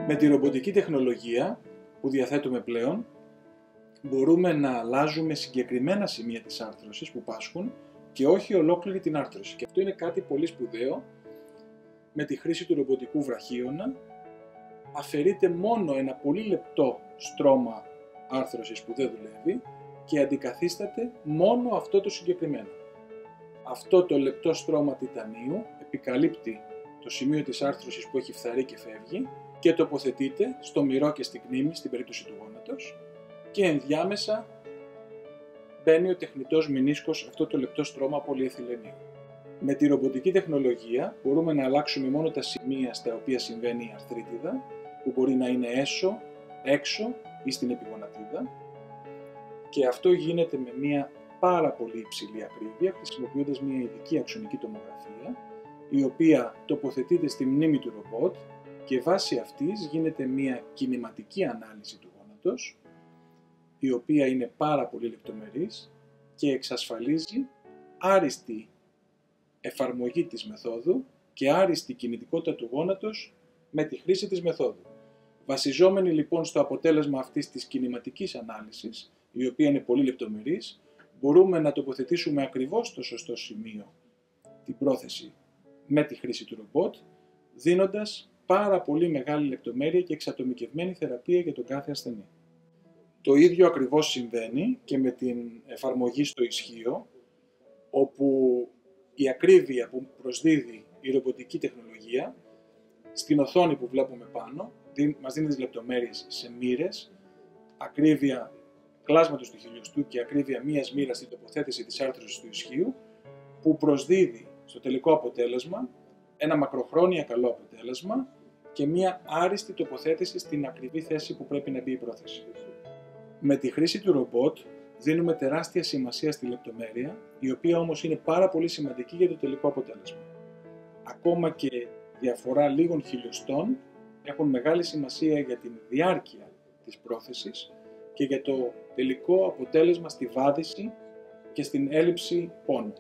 Με τη ρομποτική τεχνολογία που διαθέτουμε πλέον, μπορούμε να αλλάζουμε συγκεκριμένα σημεία της άρθρωσης που πάσχουν και όχι ολόκληρη την άρθρωση. Και αυτό είναι κάτι πολύ σπουδαίο. Με τη χρήση του ρομποτικού βραχίωνα αφαιρείται μόνο ένα πολύ λεπτό στρώμα άρθρωσης που δεν δουλεύει και αντικαθίσταται μόνο αυτό το συγκεκριμένο. Αυτό το λεπτό στρώμα τιτανίου επικαλύπτει το σημείο της άρθρωσης που έχει φθαρεί και φεύγει και τοποθετείται στο μυρό και στην κνήμη στην περίπτωση του γόνατος και ενδιάμεσα μπαίνει ο τεχνητός μηνίσκος, αυτό το λεπτό στρώμα πολυεθυλενίου. Με τη ρομποτική τεχνολογία μπορούμε να αλλάξουμε μόνο τα σημεία στα οποία συμβαίνει η αρθρίτιδα, που μπορεί να είναι έσω, έξω ή στην επιγονατίδα, και αυτό γίνεται με μια πάρα πολύ υψηλή ακρίβεια, χρησιμοποιώντας μια ειδική αξονική τομογραφία, η οποία τοποθετείται στη μνήμη του ρομπότ και βάσει αυτής γίνεται μια κινηματική ανάλυση του γόνατος, η οποία είναι πάρα πολύ λεπτομερής και εξασφαλίζει άριστη εφαρμογή της μεθόδου και άριστη κινητικότητα του γόνατος με τη χρήση της μεθόδου. Βασιζόμενοι λοιπόν στο αποτέλεσμα αυτής της κινηματικής ανάλυσης, η οποία είναι πολύ λεπτομερής, μπορούμε να τοποθετήσουμε ακριβώς στο σωστό σημείο την πρόθεση με τη χρήση του ρομπότ, δίνοντας πάρα πολύ μεγάλη λεπτομέρεια και εξατομικευμένη θεραπεία για τον κάθε ασθενή. Το ίδιο ακριβώς συμβαίνει και με την εφαρμογή στο ισχύο, όπου η ακρίβεια που προσδίδει η ρομποτική τεχνολογία στην οθόνη που βλέπουμε πάνω μας δίνει τις λεπτομέρειες σε μοίρες, ακρίβεια κλάσματος του χιλιοστού και ακρίβεια μίας μοίρας στην τοποθέτηση της άρθρωσης του ισχύου, που προσδίδει στο τελικό αποτέλεσμα ένα μακροχρόνια καλό αποτέλεσμα και μια άριστη τοποθέτηση στην ακριβή θέση που πρέπει να μπει η πρόθεση. Με τη χρήση του ρομπότ δίνουμε τεράστια σημασία στη λεπτομέρεια, η οποία όμως είναι πάρα πολύ σημαντική για το τελικό αποτέλεσμα. Ακόμα και διαφορά λίγων χιλιοστών έχουν μεγάλη σημασία για την διάρκεια της πρόθεσης και για το τελικό αποτέλεσμα στη βάδηση και στην έλλειψη πόνου.